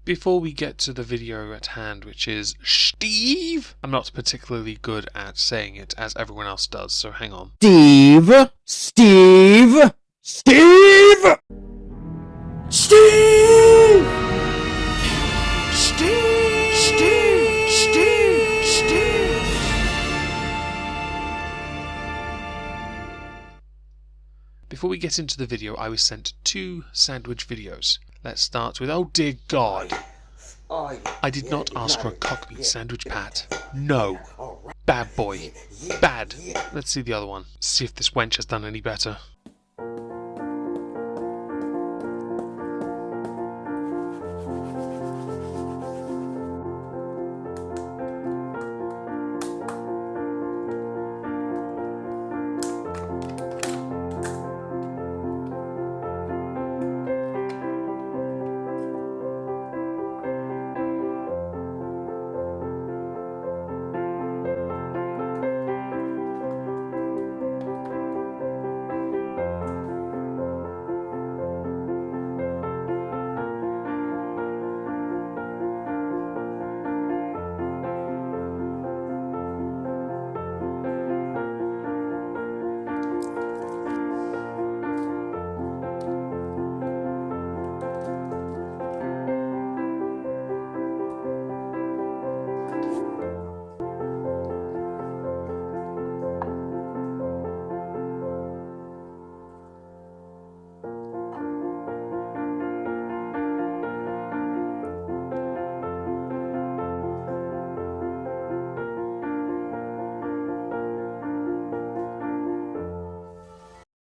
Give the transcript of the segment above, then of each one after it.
Before we get to the video at hand, which is Steve, I'm not particularly good at saying it as everyone else does, so hang on. Steve! Steve! Steve! Steve! Steve! Steve! Steve! Steve! Before we get into the video, I was sent 2 sandwich videos. Let's start with, oh dear God. I did not ask for a cockmeat sandwich, Pat. No. Bad boy. Bad. Let's see the other one. See if this wench has done any better.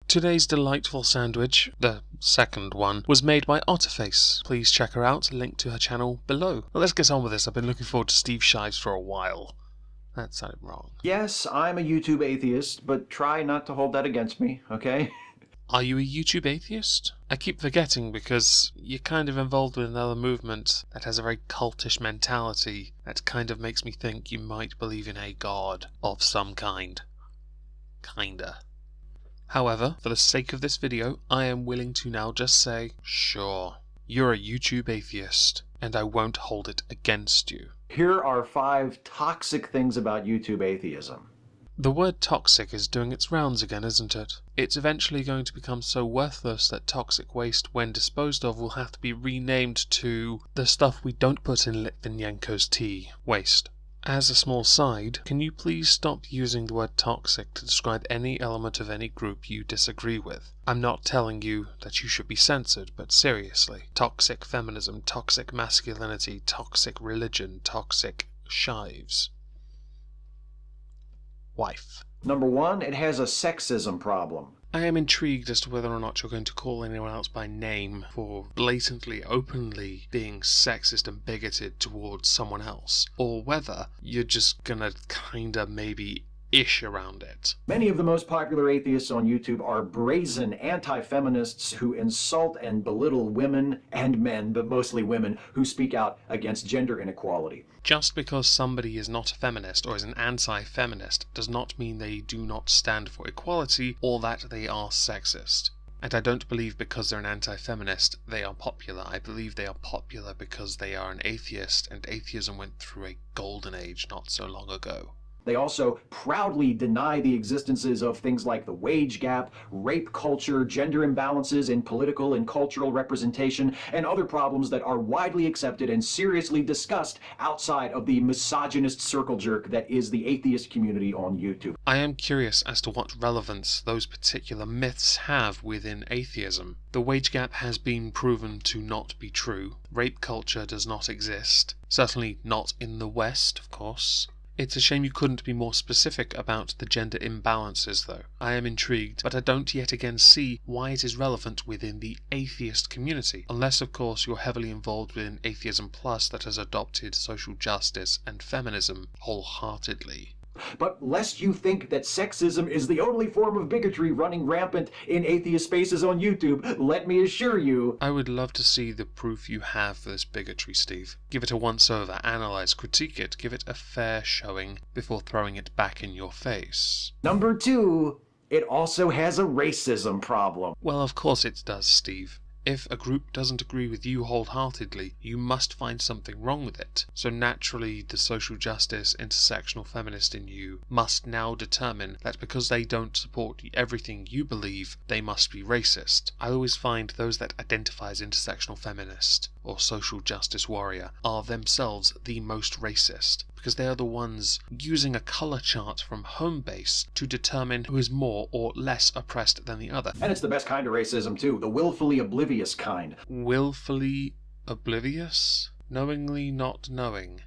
Today's delightful sandwich, the second one, was made by Otterface. Please check her out, link to her channel below. Well, let's get on with this. I've been looking forward to Steve Shives for a while. That sounded wrong. Yes, I'm a YouTube atheist, but try not to hold that against me, okay? Are you a YouTube atheist? I keep forgetting because you're kind of involved with another movement that has a very cultish mentality that kind of makes me think you might believe in a god of some kind. Kinda. However, for the sake of this video, I am willing to now just say, sure, you're a YouTube atheist, and I won't hold it against you. Here are 5 toxic things about YouTube atheism. The word toxic is doing its rounds again, isn't it? It's eventually going to become so worthless that toxic waste, when disposed of, will have to be renamed to the stuff we don't put in Litvinenko's tea, waste. As a small side, can you please stop using the word toxic to describe any element of any group you disagree with? I'm not telling you that you should be censored, but seriously. Toxic feminism, toxic masculinity, toxic religion, toxic shives. Wife. Number 1, it has a sexism problem. I am intrigued as to whether or not you're going to call anyone else by name for blatantly, openly being sexist and bigoted towards someone else, or whether you're just gonna kinda maybe ish around it. Many of the most popular atheists on YouTube are brazen anti-feminists who insult and belittle women and men, but mostly women, who speak out against gender inequality. Just because somebody is not a feminist or is an anti-feminist does not mean they do not stand for equality or that they are sexist. And I don't believe because they're an anti-feminist they are popular. I believe they are popular because they are an atheist, and atheism went through a golden age not so long ago. They also proudly deny the existences of things like the wage gap, rape culture, gender imbalances in political and cultural representation, and other problems that are widely accepted and seriously discussed outside of the misogynist circle jerk that is the atheist community on YouTube. I am curious as to what relevance those particular myths have within atheism. The wage gap has been proven to not be true. Rape culture does not exist. Certainly not in the West, of course. It's a shame you couldn't be more specific about the gender imbalances, though. I am intrigued, but I don't yet again see why it is relevant within the atheist community, unless of course you're heavily involved within Atheism Plus that has adopted social justice and feminism wholeheartedly. But lest you think that sexism is the only form of bigotry running rampant in atheist spaces on YouTube, let me assure you... I would love to see the proof you have for this bigotry, Steve. Give it a once-over, analyze, critique it, give it a fair showing before throwing it back in your face. Number 2, it also has a racism problem. Well, of course it does, Steve. If a group doesn't agree with you wholeheartedly, you must find something wrong with it. So naturally, the social justice, intersectional feminist in you must now determine that because they don't support everything you believe, they must be racist. I always find those that identify as intersectional feminist or social justice warrior are themselves the most racist, because they are the ones using a colour chart from home base to determine who is more or less oppressed than the other. And it's the best kind of racism too, the willfully oblivious kind. Willfully oblivious? Knowingly not knowing.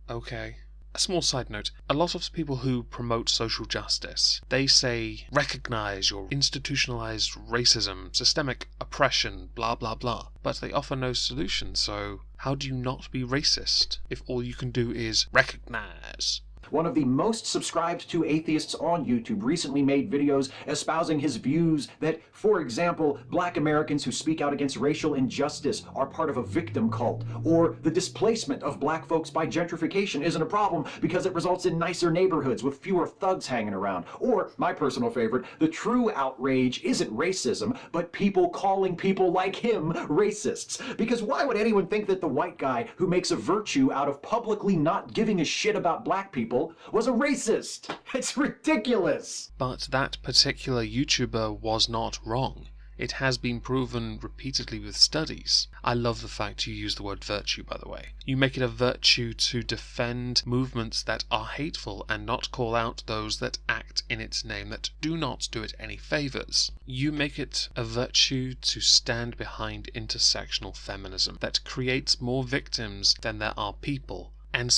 Okay. A small side note, a lot of people who promote social justice, they say, recognize your institutionalized racism, systemic oppression, blah blah blah, but they offer no solution, so how do you not be racist if all you can do is recognize? One of the most subscribed to atheists on YouTube recently made videos espousing his views that, for example, black Americans who speak out against racial injustice are part of a victim cult, or the displacement of black folks by gentrification isn't a problem because it results in nicer neighborhoods with fewer thugs hanging around, or, my personal favorite, the true outrage isn't racism, but people calling people like him racists. Because why would anyone think that the white guy who makes a virtue out of publicly not giving a shit about black people was a racist? It's ridiculous! But that particular YouTuber was not wrong. It has been proven repeatedly with studies. I love the fact you use the word virtue, by the way. You make it a virtue to defend movements that are hateful and not call out those that act in its name that do not do it any favours. You make it a virtue to stand behind intersectional feminism that creates more victims than there are people, and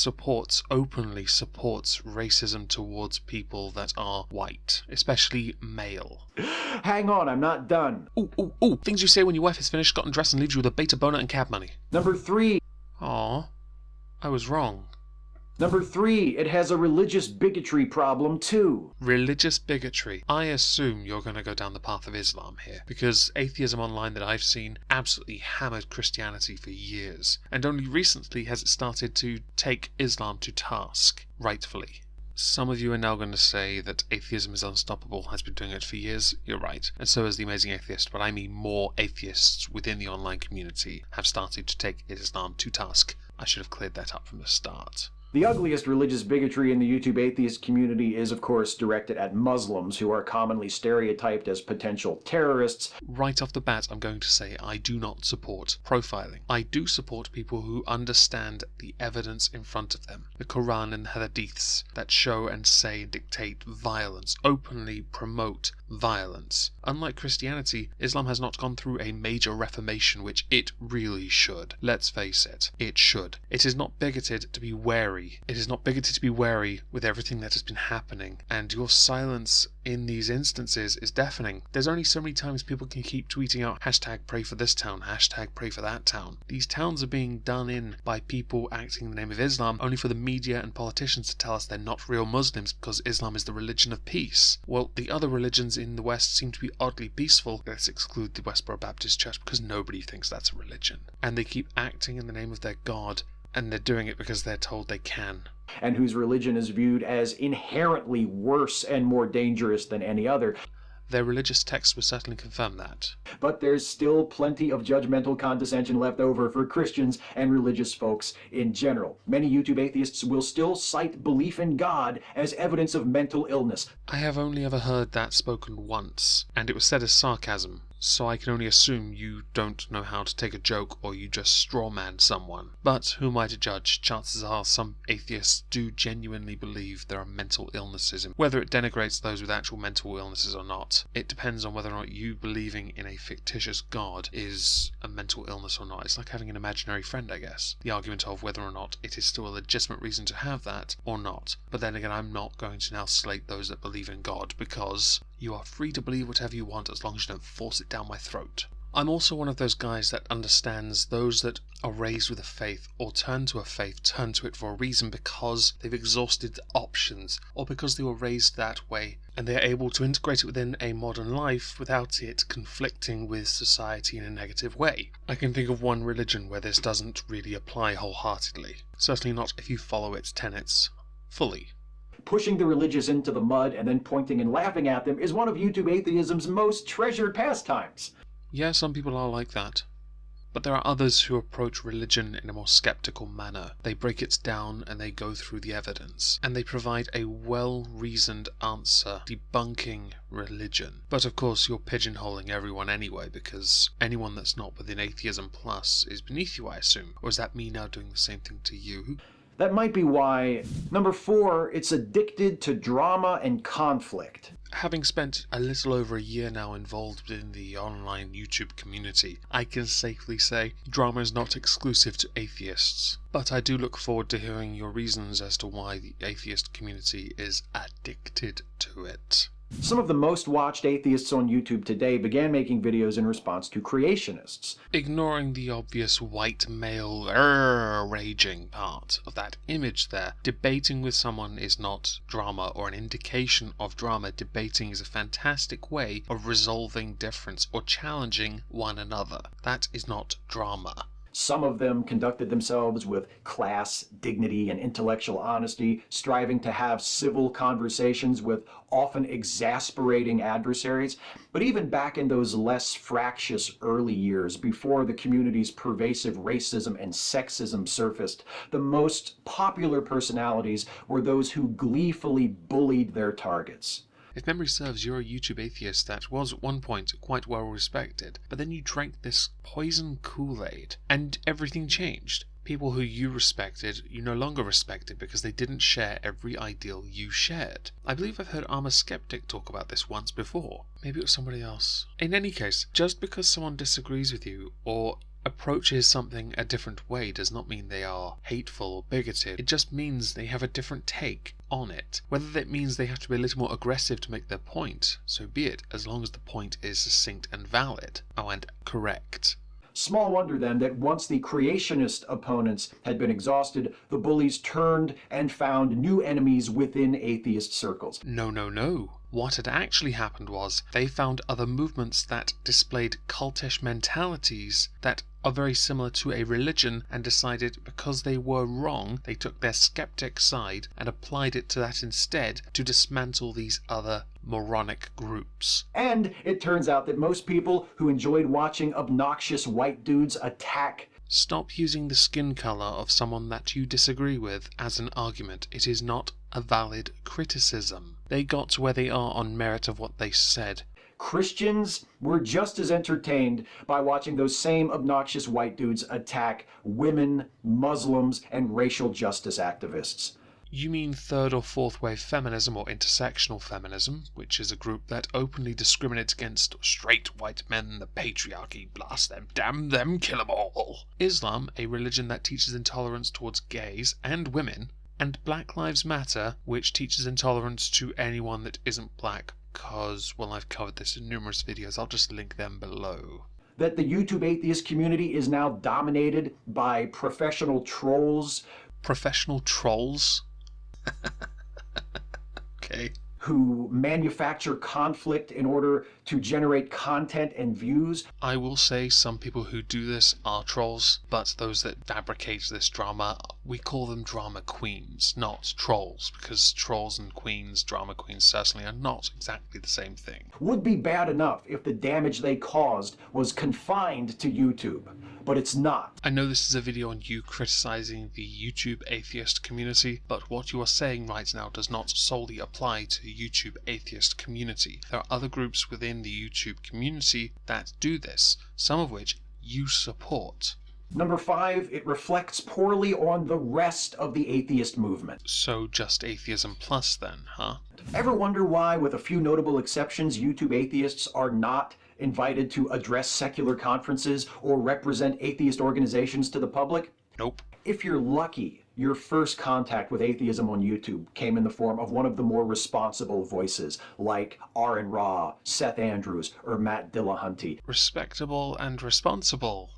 openly supports racism towards people that are white, especially male. Hang on, I'm not done. Ooh, things you say when your wife has finished, gotten dressed and leaves you with a beta boner and cab money. Number 3. Aw, I was wrong. Number 3, it has a religious bigotry problem too. Religious bigotry. I assume you're going to go down the path of Islam here, because atheism online that I've seen absolutely hammered Christianity for years, and only recently has it started to take Islam to task, rightfully. Some of you are now going to say that atheism is unstoppable, has been doing it for years. You're right, and so is the Amazing Atheist, but I mean more atheists within the online community have started to take Islam to task. I should have cleared that up from the start. The ugliest religious bigotry in the YouTube atheist community is, of course, directed at Muslims, who are commonly stereotyped as potential terrorists. Right off the bat, I'm going to say I do not support profiling. I do support people who understand the evidence in front of them, the Quran and the Hadiths that show and say and dictate violence, openly promote violence. Unlike Christianity, Islam has not gone through a major reformation, which it really should. Let's face it, it should. It is not bigoted to be wary. It is not bigoted to be wary with everything that has been happening, and your silence in these instances is deafening. There's only so many times people can keep tweeting out hashtag pray for this town, hashtag pray for that town. These towns are being done in by people acting in the name of Islam, only for the media and politicians to tell us they're not real Muslims because Islam is the religion of peace. Well, the other religions in the West seem to be oddly peaceful. Let's exclude the Westboro Baptist Church because nobody thinks that's a religion. And they keep acting in the name of their God, and they're doing it because they're told they can. And whose religion is viewed as inherently worse and more dangerous than any other. Their religious texts would certainly confirm that. But there's still plenty of judgmental condescension left over for Christians and religious folks in general. Many YouTube atheists will still cite belief in God as evidence of mental illness. I have only ever heard that spoken once, and it was said as sarcasm. So I can only assume you don't know how to take a joke or you just strawman someone. But who am I to judge? Chances are some atheists do genuinely believe there are mental illnesses, and whether it denigrates those with actual mental illnesses or not, it depends on whether or not you believing in a fictitious god is a mental illness or not. It's like having an imaginary friend, I guess. The argument of whether or not it is still a legitimate reason to have that or not. But then again, I'm not going to now slate those that believe in God, because you are free to believe whatever you want as long as you don't force it down my throat. I'm also one of those guys that understands those that are raised with a faith or turn to a faith turn to it for a reason because they've exhausted options or because they were raised that way and they are able to integrate it within a modern life without it conflicting with society in a negative way. I can think of one religion where this doesn't really apply wholeheartedly. Certainly not if you follow its tenets fully. Pushing the religious into the mud and then pointing and laughing at them is one of YouTube atheism's most treasured pastimes. Yeah, some people are like that. But there are others who approach religion in a more skeptical manner. They break it down and they go through the evidence, and they provide a well-reasoned answer debunking religion. But of course you're pigeonholing everyone anyway, because anyone that's not within Atheism Plus is beneath you, I assume. Or is that me now doing the same thing to you? That might be why. Number 4, it's addicted to drama and conflict. Having spent a little over a year now involved in the online YouTube community, I can safely say drama is not exclusive to atheists. But I do look forward to hearing your reasons as to why the atheist community is addicted to it. Some of the most watched atheists on YouTube today began making videos in response to creationists. Ignoring the obvious white male raging part of that image there, debating with someone is not drama or an indication of drama. Debating is a fantastic way of resolving difference or challenging one another. That is not drama. Some of them conducted themselves with class, dignity, and intellectual honesty, striving to have civil conversations with often exasperating adversaries. But even back in those less fractious early years, before the community's pervasive racism and sexism surfaced, the most popular personalities were those who gleefully bullied their targets. If memory serves, you're a YouTube atheist that was at one point quite well respected, but then you drank this poison Kool-Aid, and everything changed. People who you respected, you no longer respected because they didn't share every ideal you shared. I believe I've heard I'm a Skeptic talk about this once before. Maybe it was somebody else. In any case, just because someone disagrees with you or approaches something a different way does not mean they are hateful or bigoted. It just means they have a different take on it. Whether that means they have to be a little more aggressive to make their point, so be it, as long as the point is succinct and valid. Oh, and correct. Small wonder then that once the creationist opponents had been exhausted, the bullies turned and found new enemies within atheist circles. No. What had actually happened was they found other movements that displayed cultish mentalities that are very similar to a religion, and decided because they were wrong, they took their skeptic side and applied it to that instead to dismantle these other moronic groups. And it turns out that most people who enjoyed watching obnoxious white dudes attack. Stop using the skin color of someone that you disagree with as an argument. It is not a valid criticism. They got to where they are on merit of what they said. Christians were just as entertained by watching those same obnoxious white dudes attack women, Muslims, and racial justice activists. You mean third or fourth wave feminism or intersectional feminism, which is a group that openly discriminates against straight white men, the patriarchy, blast them, damn them, kill them all. Islam, a religion that teaches intolerance towards gays and women, and Black Lives Matter, which teaches intolerance to anyone that isn't black. Because, well, I've covered this in numerous videos, I'll just link them below. That the YouTube atheist community is now dominated by professional trolls. Professional trolls? Okay. Who manufacture conflict in order to generate content and views. I will say some people who do this are trolls, but those that fabricate this drama, we call them drama queens, not trolls, because trolls and queens, drama queens, certainly are not exactly the same thing. Would be bad enough if the damage they caused was confined to YouTube, but it's not. I know this is a video on you criticizing the YouTube atheist community, but what you are saying right now does not solely apply to the YouTube atheist community. There are other groups within the YouTube community that do this, some of which you support. Number 5, it reflects poorly on the rest of the atheist movement. So just Atheism Plus then, huh? Ever wonder why, with a few notable exceptions, YouTube atheists are not invited to address secular conferences or represent atheist organizations to the public? Nope. If you're lucky, your first contact with atheism on YouTube came in the form of one of the more responsible voices, like Aaron Ra, Seth Andrews, or Matt Dillahunty. Respectable and responsible.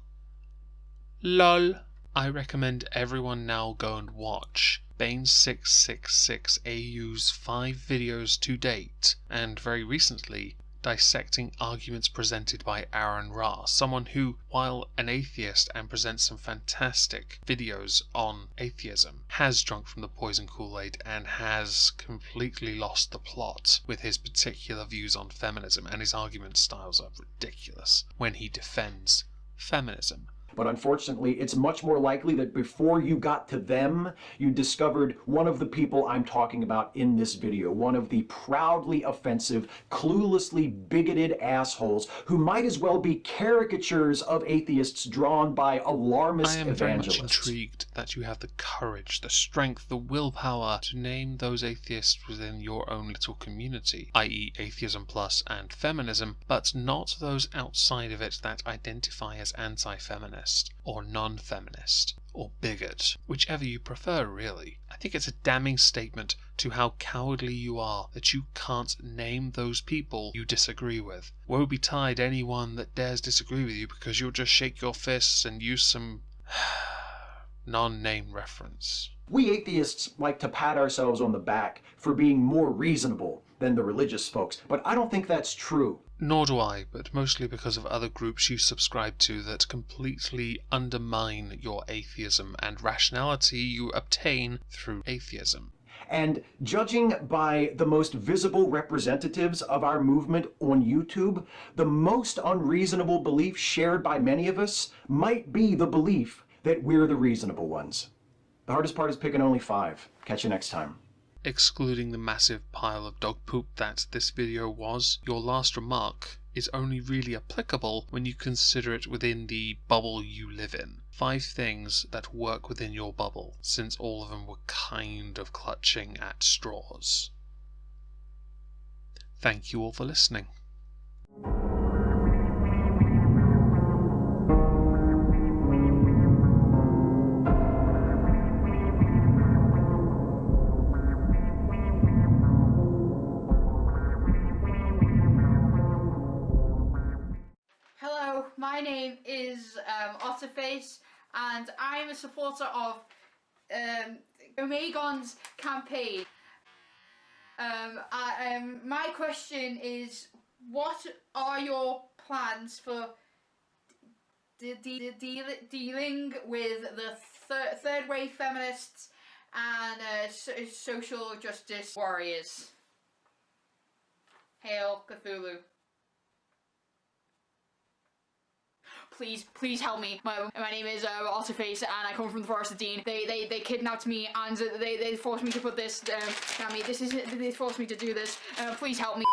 LOL. I recommend everyone now go and watch Bane666AU's 5 videos to date, and very recently, dissecting arguments presented by Aaron Ra, someone who, while an atheist and presents some fantastic videos on atheism, has drunk from the poison Kool-Aid and has completely lost the plot with his particular views on feminism, and his argument styles are ridiculous when he defends feminism. But unfortunately, it's much more likely that before you got to them, you discovered one of the people I'm talking about in this video, one of the proudly offensive, cluelessly bigoted assholes who might as well be caricatures of atheists drawn by alarmist I am evangelists. very much intrigued that you have the courage, the strength, the willpower to name those atheists within your own little community, i.e. Atheism Plus and feminism, but not those outside of it that identify as anti-feminist, or non-feminist, or bigot, whichever you prefer really. I think it's a damning statement to how cowardly you are that you can't name those people you disagree with. Woe betide anyone that dares disagree with you, because you'll just shake your fists and use some non-name reference. We atheists like to pat ourselves on the back for being more reasonable than the religious folks, but I don't think that's true. Nor do I, but mostly because of other groups you subscribe to that completely undermine your atheism and rationality you obtain through atheism. And judging by the most visible representatives of our movement on YouTube, the most unreasonable belief shared by many of us might be the belief that we're the reasonable ones. The hardest part is picking only 5. Catch you next time. Excluding the massive pile of dog poop that this video was, your last remark is only really applicable when you consider it within the bubble you live in. 5 things that work within your bubble, since all of them were kind of clutching at straws. Thank you all for listening. My name is Otterface, and I'm a supporter of Omegon's campaign. My question is, what are your plans for dealing with the third wave feminists and social justice warriors? Hail Cthulhu. Please help me. My name is Otterface, and I come from the Forest of Dean. They kidnapped me, and they forced me to put this on me. They forced me to do this. Please help me.